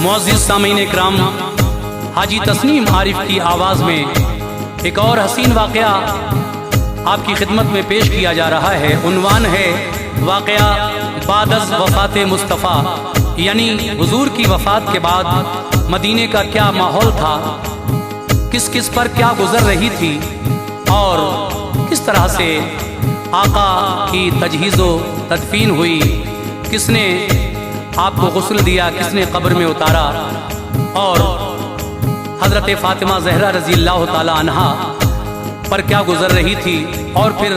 मुअज़्ज़िज़ सामीन इकराम, हाजी तस्नीम आरिफ की आवाज़ में एक और हसीन वाक़या आपकी खिदमत में पेश किया जा रहा है। उन्वान है वाक़या बादज़ वफ़ात मुस्तफ़ा, यानी हुज़ूर की वफ़ात के बाद मदीने का क्या माहौल था, किस किस पर क्या गुज़र रही थी और किस तरह से आका की तजहीज़ो तदफीन हुई, किसने आपको गुस्ल दिया, किसने कब्र में उतारा और हज़रत फ़ातिमा ज़हरा रज़ी अल्लाह ताला अन्हा पर क्या गुज़र रही थी, और फिर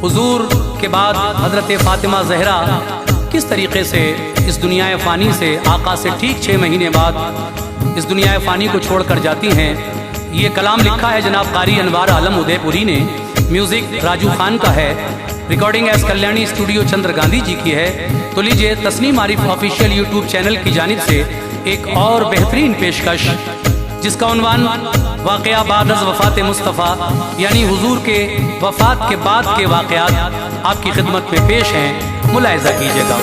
हुज़ूर के बाद हज़रत फ़ातिमा ज़हरा किस तरीक़े से इस दुनिया फ़ानी से आका से ठीक 6 महीने बाद इस दुनिया फ़ानी को छोड़ कर जाती हैं। ये कलाम लिखा है जनाब कारी अनवार आलम उदयपुरी ने, म्यूज़िक राजू खान का है, recording S Kalyani studio Chandra Gandhi ji की है। तो लीजिए Tasneem Arif official YouTube channel की जानिब से एक और बेहतरीन पेशकश, जिसका उन्वान वाक़या बादज़ वफ़ात मुस्तफ़ा, यानी हुज़ूर के वफ़ात के बाद के वाक़यात आपकी खिदमत में पेश हैं। मुलाहिज़ा कीजिएगा।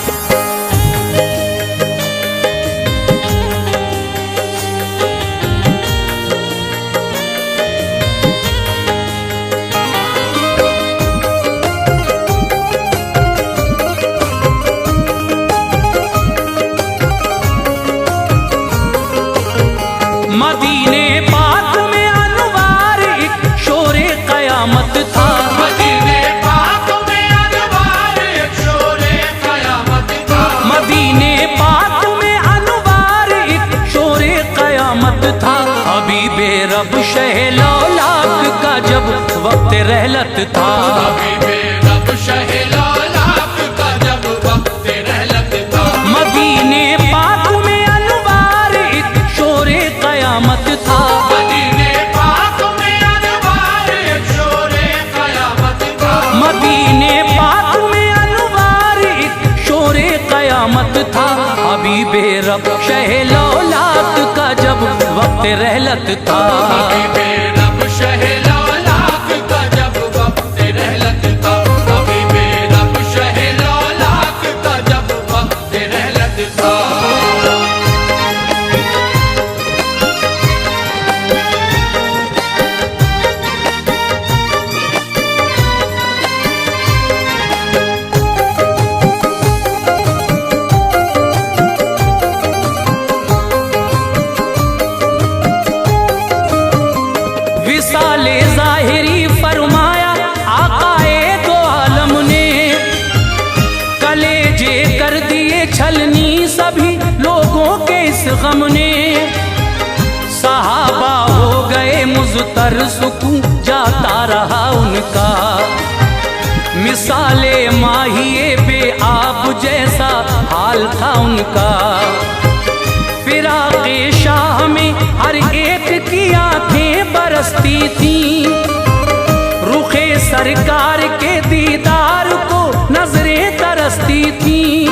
मदीने पाक में अनवार एक शोरे क़यामत था। मदीने पाक में अनवार एक शोरे क़यामत था। मदीने पाक में अनवार एक शोरे क़यामत था। हबीबे रब शह लौलाक का जब वक्त रहलत था। हबीबे रब शह लौलाक का जब वक्त रहलत था। मदीने पाक में अनवार एक शोरे क़यामत था। मदीने पाक में अनवार एक शोरे क़यामत था। मदीने पाक में अनवार एक शोरे क़यामत था। हबीबे रब शह लौलाक का जब वक्त रहलत था। हबीबे रब शह लौलाक का जब वक्त रहलत था। हबीबे रब शह लौलाक का जब वक्त रहलत था। विसाले ज़ाहिरी फरमाया आकाए दो आलम ने, कलेजे कर दिए छलनी सभी लोगों के इस गम ने। सहाबा हो गए मुज़तर सुकून जाता रहा उनका, मिसाले माहिए बेआब जैसा हाल था उनका। फिराक़े शाह में हर एक की आंखें बरसती थीं, रुखे सरकार के दीदार को नजरें तरसती थीं।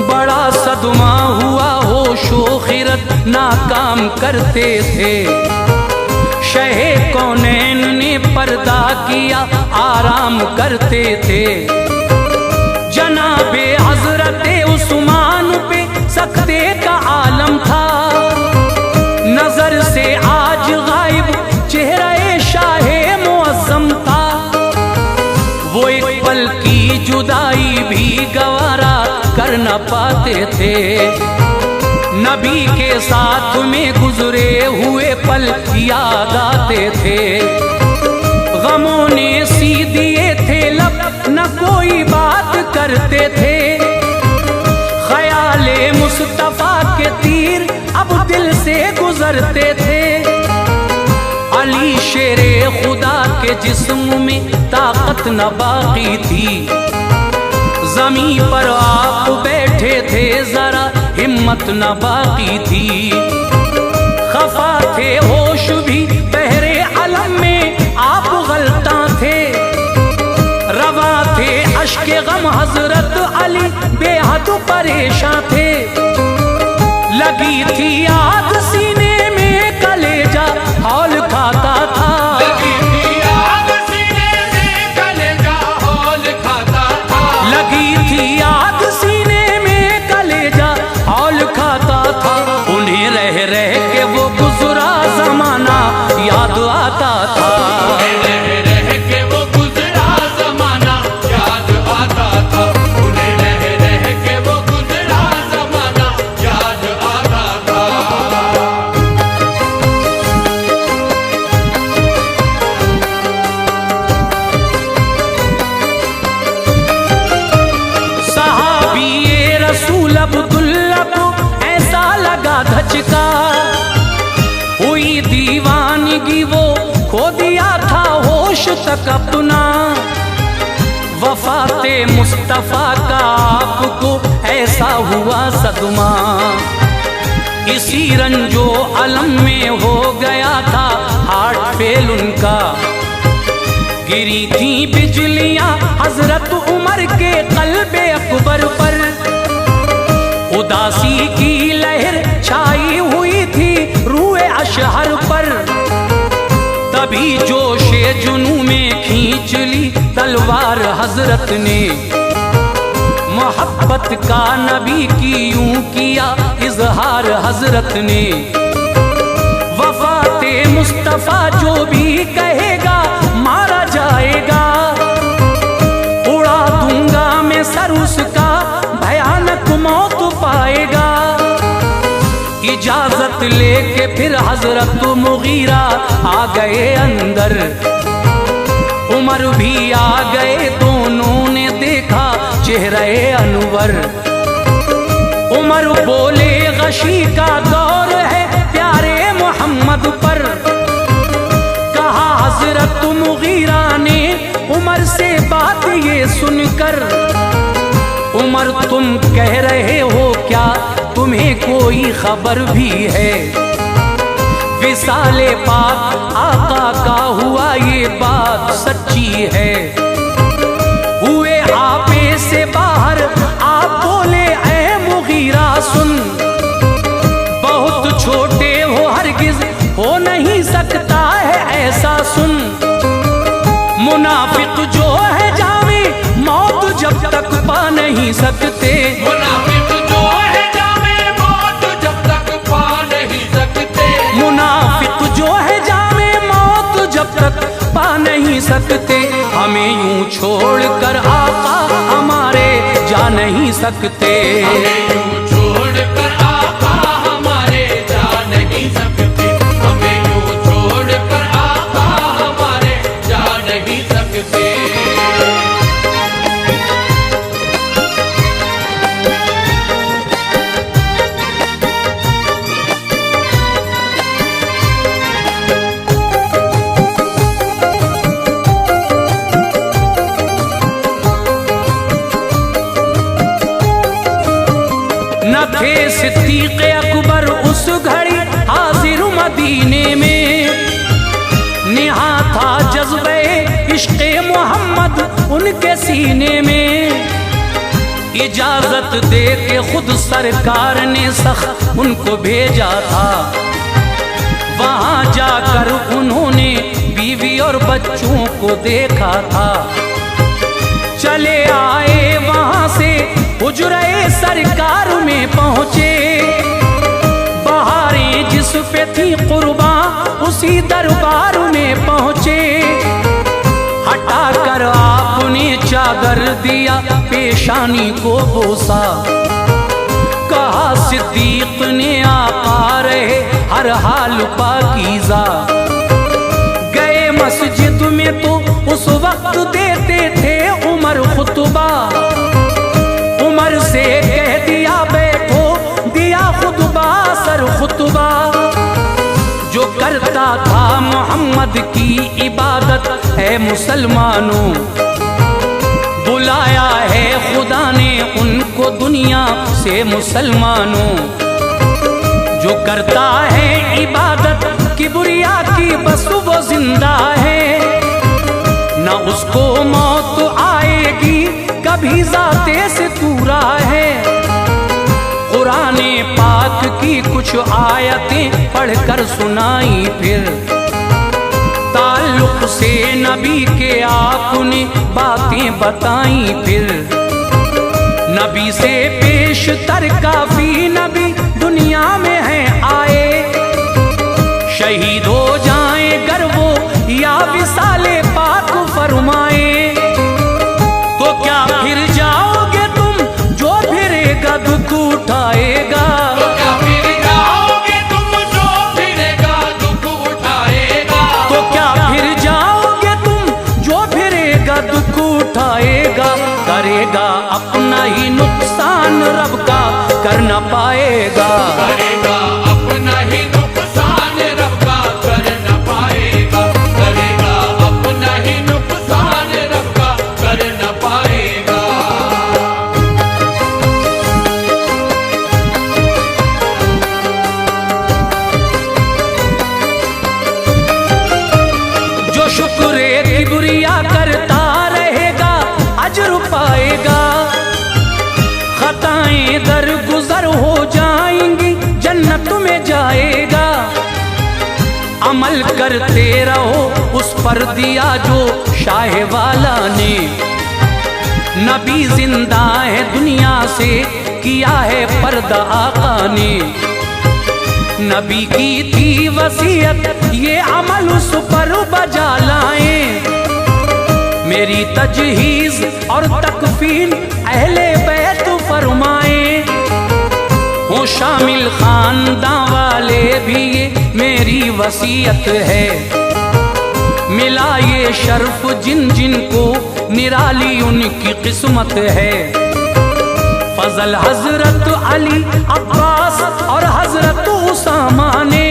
बड़ा सदमा हुआ होशो खिरत नाकाम करते थे, शहे कौनैन ने पर्दा किया आराम करते थे। जनाबे हजरत उस्मान पे सकते का आलम था, नजर से आज गायब चेहरा शाहे मुअज़्ज़म था। वो एक पल की जुदाई भी गवारा कर न पाते थे, नबी के साथ में गुजरे हुए पल याद आते थे। गमों ने सी दिए थे लब, न कोई बात करते थे। ख्याले मुस्तफा के तीर अब दिल से गुजरते थे। अली शेरे खुदा के जिस्म में ताकत न बाकी थी, ज़मीं पर आप बैठे थे जरा हिम्मत न बाकी थी। खफा थे होश भी बहरे अलम में आप गलता थे, रवा थे अश्के गम हजरत अली बेहद परेशान थे। लगी थी आग सीने में कलेजा हौल खाता था। लगी थी आग सीने में कलेजा हौल खाता था। लगी थी आग सीने में कलेजा हौल खाता था। तोशक अपना, वफाते मुस्तफ़ा का आपको ऐसा हुआ सदमा। इसी रंजो अलम में हो गया था हार्ट फेल उनका। गिरी थी बिजलियां हजरत उमर के कल्बे अकबर पर, उदासी की लहर छाई हुई थी रूए अशहर पर। तभी जोशे जुनू में खींच ली तलवार हजरत ने, मोहब्बत का नबी की यूं किया इजहार हजरत ने। वफाते मुस्तफ़ा जो भी कहेगा मारा जाएगा, उड़ा दूंगा मैं सर उसका भयानक मौत पाएगा। इजाजत लेके फिर हजरत मुगीरा आ गए अंदर, उमर भी आ गए, दोनों ने देखा चेहरे अनवर। उमर बोले गशी का दौर है प्यारे मोहम्मद पर, कहा हजरत मुगीरा ने उमर से बात ये सुनकर। उमर तुम कह रहे हो क्या तुम्हें कोई खबर भी है, विसाले पाक आका का हुआ ये बात सच्ची है। हुए आपे से बाहर आप बोले ऐ मुगीरा सुन, बहुत छोटे हो हरगिज हो नहीं सकता है ऐसा सुन। मुनाफिक जो है जामे मौत जब तक पा नहीं सकते, मुनाफिक जो है जामे मौत जब तक पा नहीं सकते। मुनाफिक जो है जामे मौत जब तक पा नहीं सकते। हमें यूं छोड़ कर आका हमारे जा नहीं सकते, हमें यूं छोड़ कर आका हमारे जा नहीं सकते। हमें यूं छोड़ कर आका हमारे जा नहीं सकते। न थे सिद्दीक़ अकबर उस घड़ी हाजिर मदीने में, निहा था जज्बे इश्क़े मोहम्मद उनके सीने में। इजाजत दे के खुद सरकार ने सख्त उनको भेजा था, वहां जाकर उन्होंने बीवी और बच्चों को देखा था। चले आए वहां से हुजरे सरकार में पहुंचे, बहारें जिस पे थी कुर्बा उसी दरबार में पहुंचे। हटा कर आपने चादर दिया पेशानी को बोसा, कहा सिद्दीक ने आका रहे हर हाल पाकीज़ा। गए मस्जिद में तो उस वक्त देते थे उमर खुतबा, उमर से कह दिया बैठो दिया खुतबा सर खुतबा। जो करता था मोहम्मद की इबादत है मुसलमानों, बुलाया है खुदा ने उनको दुनिया से मुसलमानों। जो करता है इबादत किबरिया की बस वो जिंदा है, न उसको मौत आएगी कभी जाते से दूरा है। कुराने पाक की कुछ आयतें पढ़कर सुनाई फिर, ताल्लुक से नबी के आपने बातें बताई फिर। नबी से पेशतर काफी नबी दुनिया में है आए, शहीद हो जाए गर वो या विसाले पाक फरमाए। तो क्या फिर जाओगे तुम जो फिरेगा दुख उठाएगा, तो क्या फिर जाओगे तुम जो फिरेगा दुख उठाएगा। तो क्या फिर जाओगे तुम जो फिरेगा दुख उठाएगा। करेगा अपना ही नुकसान रब का कर न पाएगा, करेगा अपना ही नुकसान रब का कर न पाएगा। करेगा अपना ही करते रहो उस पर दिया जो शाह वाला ने। नबी जिंदा है दुनिया से किया है पर्दा आका ने। नबी की थी वसीयत ये अमल उस पर बजा लाएं। मेरी तजहीज और तकफीन अहले बैत फरमाएं। हो शामिल खानदान वाले भी ये मेरी वसीयत है। मिला ये शर्फ जिन जिन को निराली उनकी किस्मत है। फजल हजरत अली अब्बास और हजरत उसामा ने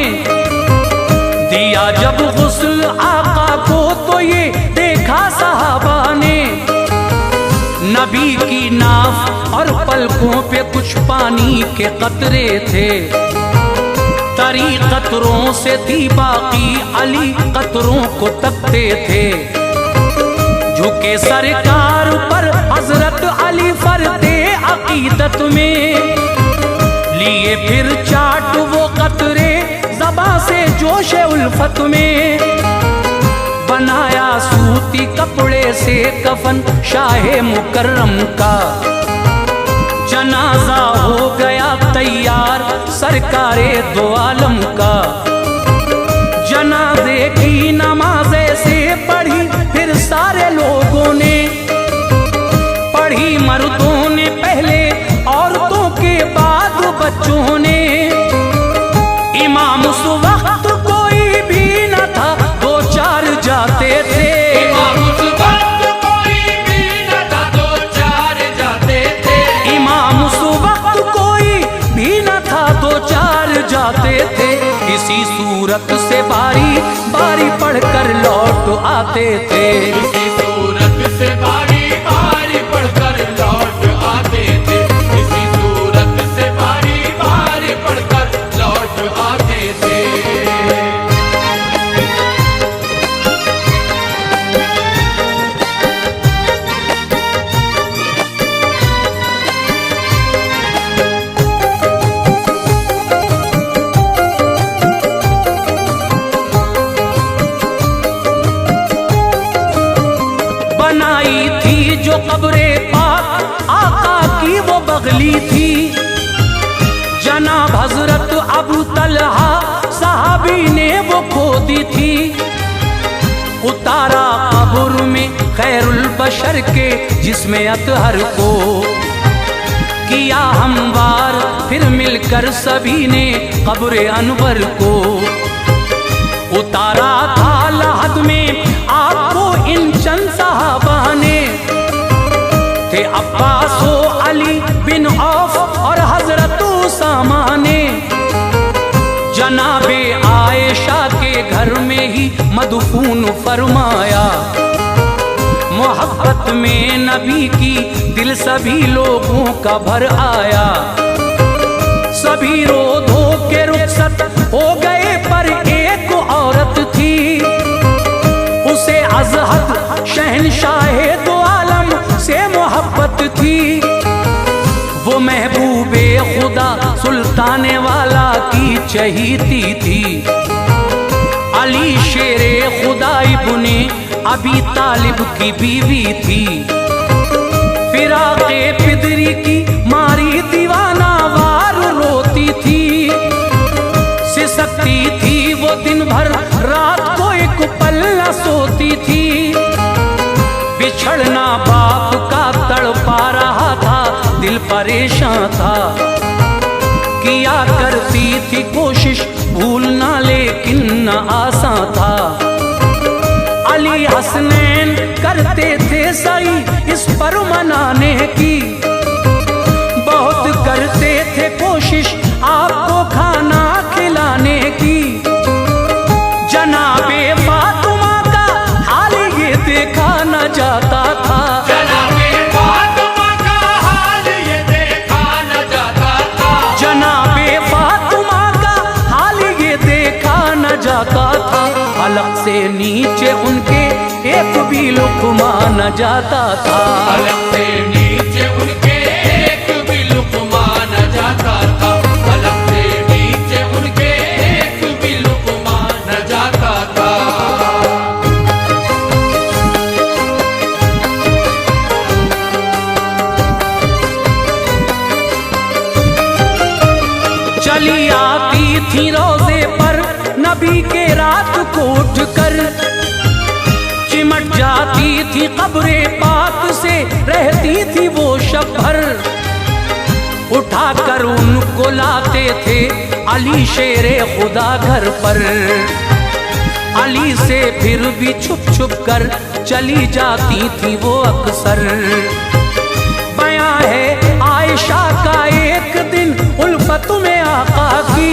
दिया जब गुस्ल आका को तो ये देखा सहाबा ने। नबी की नाफ और पलकों पे कुछ पानी के कतरे थे। तरी कतरों से थी बाकी अली कतरों को तकते थे। झुके सरकार पर हजरत अली फरदे अकीदत में। लिए फिर चाट वो कतरे ज़बा से जोशे उल्फत में। बनाया सूती कपड़े से कफन शाहे मुकर्रम का। जनाजा हो गया तैयार सरकारे दो आलम का। जनाजे की नमाज़े से पढ़ी फिर सारे लोगों ने। पढ़ी मर्दों ने पहले औरतों के बाद बच्चों ने। इमाम उस वक्त कोई भी न था दो चार जाते थे। इमाम उस वक्त कोई भी न था दो चार जाते थे। इमाम उस वक्त कोई भी न था दो चार जाते थे। इसी सूरत से बारी बारी पढ़कर लौट आते थे। इसी सूरत से बारी बारी पढ़कर लौट आते थे। इसी सूरत से बारी बारी पढ़कर लौट आते थे। बनाई थी जो कब्रे पाक आका की वो बगली थी। जनाब हजरत अबू तलहा साहबी ने वो खोदी थी। उतारा कब्र में खैरुल बशर के जिसमें अतहर को। किया हमवार फिर मिलकर सभी ने कब्र अनवर को। उतारा था लहद में आपको इन चंद साहबा ने। थे अब्बास अली बिन औफ और हजरत उसामा ने। जनाबे आयशा के घर में ही मदफून फरमाया। मोहब्बत में नबी की दिल सभी लोगों का भर आया। सभी रो धो के रुखसत हो गए पर एक औरत थी। उसे अजहद शहनशाहे दो आलम से मोहब्बत थी। वो महबूबे खुदा सुल्ताने वाला की चहीती थी। अली शेरे खुदा इब्ने अबी तालिब की बीवी थी। फिराके पिदरी की मारी दीवाना वार रोती थी। सिसकती थी वो दिन भर रात को एक पल न सोती थी। बिछड़ना बाप का तड़पा रहा था दिल परेशान था। किया करती थी कोशिश भूलना लेकिन न आसान था। अली हसनैन करते थे सही इस पर मनाने की। बहुत करते थे कोशिश आपको खाना खिलाने की। जनाबे फातिमा का हाल ये देखा न जाता था। जनाबे फातिमा का हाल ये देखा न जाता था। जनाबे फातिमा का हाल ये देखा न जाता था। हलक से नीचे उनके एक भी लुक़मा न जाता था। हलक से नीचे उनके एक भी लुक़मा न जाता था। हलक से नीचे उनके एक भी लुक़मा न जाता था। कब्रे पाक से रहती थी वो शब भर। उठाकर उनको लाते थे अली शेरे खुदा घर पर। अली से फिर भी छुप छुप कर चली जाती थी वो अक्सर। बयां है आयशा का एक दिन उल्फत में आका की,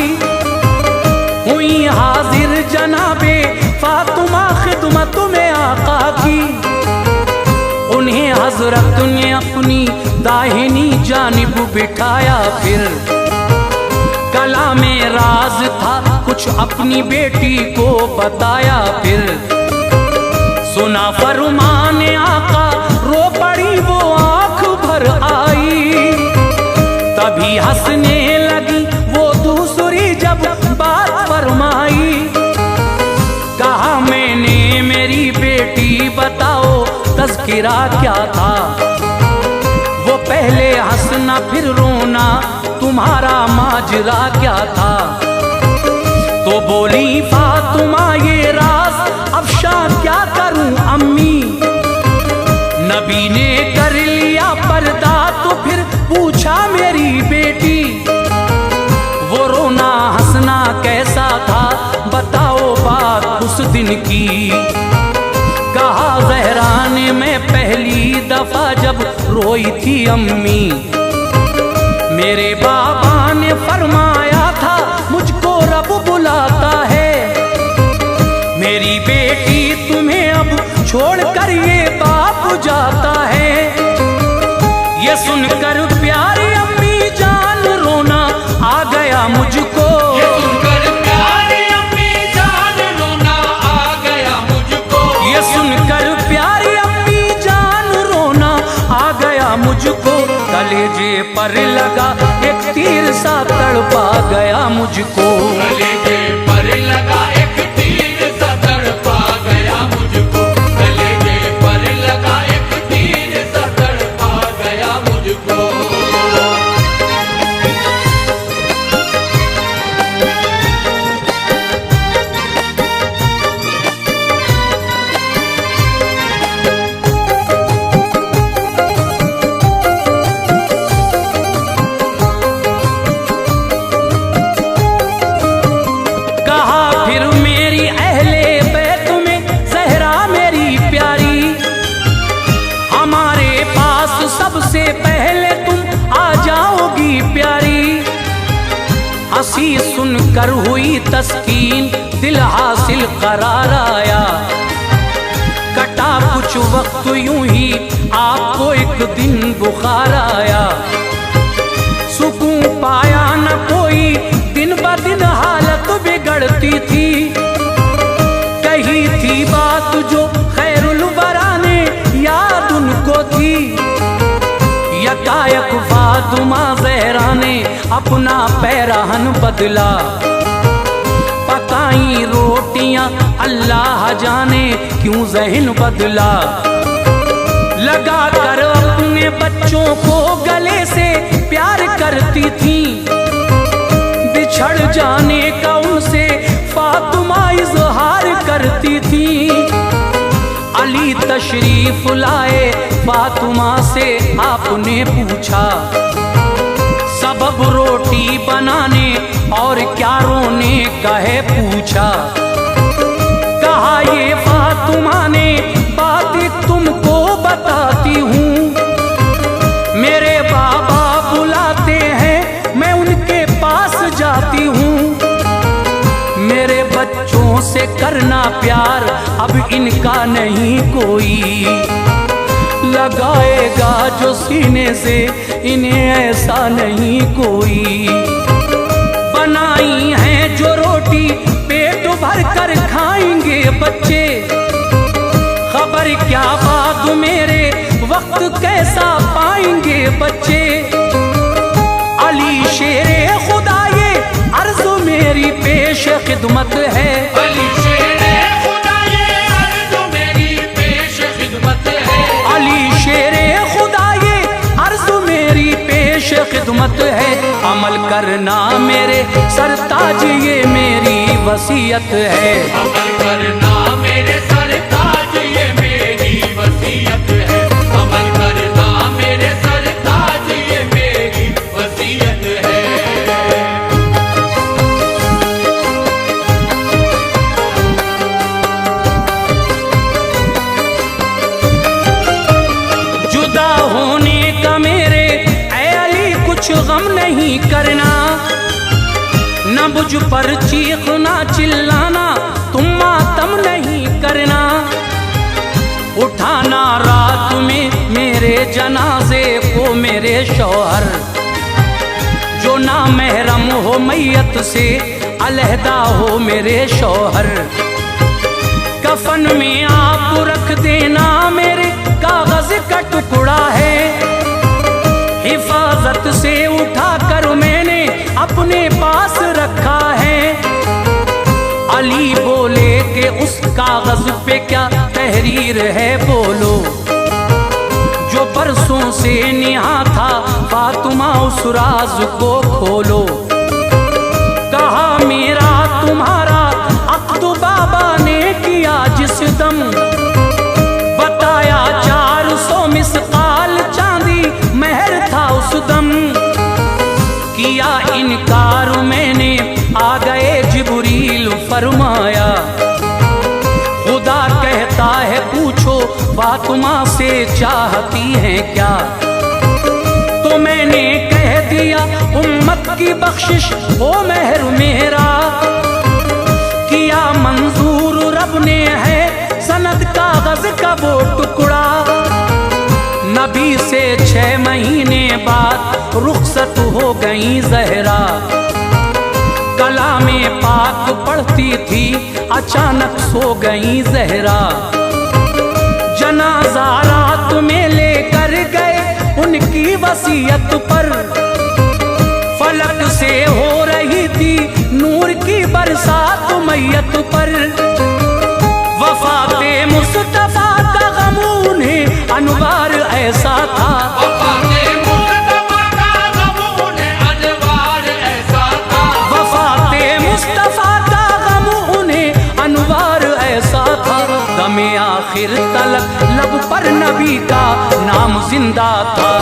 हुई हाजिर जनाबे फातिमा खिदमत में आका की। उन्हें हजरत ने अपनी दाहिनी जानिब बिठाया, फिर कला में राज था कुछ अपनी बेटी को बताया। फिर सुना फरमाने आका, रो पड़ी वो आंख भर आई। तभी हंसने लगी वो दूसरी जब बात फरमाई। कहा मैंने मेरी बेटी बताओ तज़किरा क्या था। वो पहले हंसना फिर रोना, तुम्हारा माजरा क्या था। तो बोली फातिमा ये राज अफशा क्या करूं अम्मी। नबी ने कर लिया पर्दा तो फिर पूछा मेरी बेटी, वो रोना हंसना कैसा था बताओ बात उस दिन की। कहा ज़हरा ने मैं पहली दफा जब रोई थी अम्मी, मेरे बाबा ने फरमाया था मुझको रब बुलाता है। मेरी बेटी तुम्हें अब छोड़कर ये बाप जाता है। ये सुनकर प्यारी अम्मी जान रोना आ गया मुझको। ये सुनकर प्यारी अम्मी जान रोना आ गया मुझको। ये सुनकर प्यारी अम्मी जान रोना आ गया मुझको। कलेजे पर लगा एक तीर सा तड़पा गया मुझको। कलेजे पर लगा एक तीर सा तड़पा गया मुझको। कलेजे पर लगा एक तीर सा तड़पा गया मुझको। सबसे पहले तुम आ जाओगी प्यारी। हंसी सुनकर हुई तस्कीन, दिल हासिल करार आया। कटा कुछ वक्त यूं ही आपको एक दिन बुखार आया। सुकून पाया न कोई, दिन ब दिन हालत बिगड़ती थी। कही थी बात जो खैरुल वरा ने याद उनको थी। यकायक फातिमा ज़हरा ने अपना पैराहन बदला। पकाई रोटियां अल्लाह जाने क्यों ज़हन बदला। लगा कर अपने बच्चों को गले से प्यार करती थी। बिछड़ जाने का उनसे फातिमा इज़हार करती थी। अली तशरीफ लाए फातिमा से आपने पूछा, सबब रोटी बनाने और क्या रोने का है पूछा। कहा ये फातिमा ने बात तुमको बताती हूँ। मेरे बाबा बुलाते हैं मैं उनके पास जाती हूँ। मेरे बच्चों से करना प्यार अब इनका नहीं कोई। लगाएगा जो सीने से इन्हें ऐसा नहीं कोई। बनाई है जो रोटी पेट भर कर खाएंगे बच्चे। खबर क्या बाद मेरे वक्त कैसा पाएंगे बच्चे। अली शेरे खुदा ये अर्ज़ मेरी पेश खिदमत है। अली शेरे खुदा ये अर्ज़ मेरी पेश खिदमत है। अली शेरे खुदा ये अर्ज़ मेरी पेश खिदमत है। अमल करना मेरे सरताज ये मेरी वसीयत है। अमल करना मेरे सरताज ये मेरी वसीयत जुदा होने का मेरे ऐ अली कुछ गम नहीं करना, न मुझ पर चीखना चिल्लाना तुम मातम नहीं करना। उठाना रात में मेरे जनाजे को मेरे शौहर, जो ना महरम हो मैयत से अलहदा हो मेरे शौहर। कफन में आप रख देना मेरे कागज का टुकड़ा है, हिफाजत से उठा कर मैंने अपने पास रखा है। अली बोले कि उस कागज पे क्या तहरीर है बोलो, जो बरसों से निहा था फातिमा उस राज को खोलो। कहा मेरा तुम्हारा अक़्द बाबा ने किया जिस दम, बताया 400 मिसकाल चांदी महर था उस दम। किया इनकार मैंने आ गए जिब्रील फरमाया, खुदा कहता है पूछो फातिमा से चाहती हैं क्या। तो मैंने कह दिया उम्मत की बख्शिश वो महर मेरा, किया मंजूर रब ने है सनद कागज का वो टुकड़ा। नबी से 6 महीने बाद रुखसत हो गई जहरा, कला में पाक पढ़ती थी अचानक सो गई जहरा। जनाजा रात में लेकर गए उनकी वसीयत पर, फलक से हो रही थी नूर की बरसात मैयत पर। वफाते मुस्तफा का गम उन्हें अनवार ऐसा था, वफाते मुस्तफा का गम उन्हें अनवार ऐसा था, वफाते मुस्तफा का गम उन्हें अनवार ऐसा था। दमे आखिर तलक लब पर नबी का नाम जिंदा था।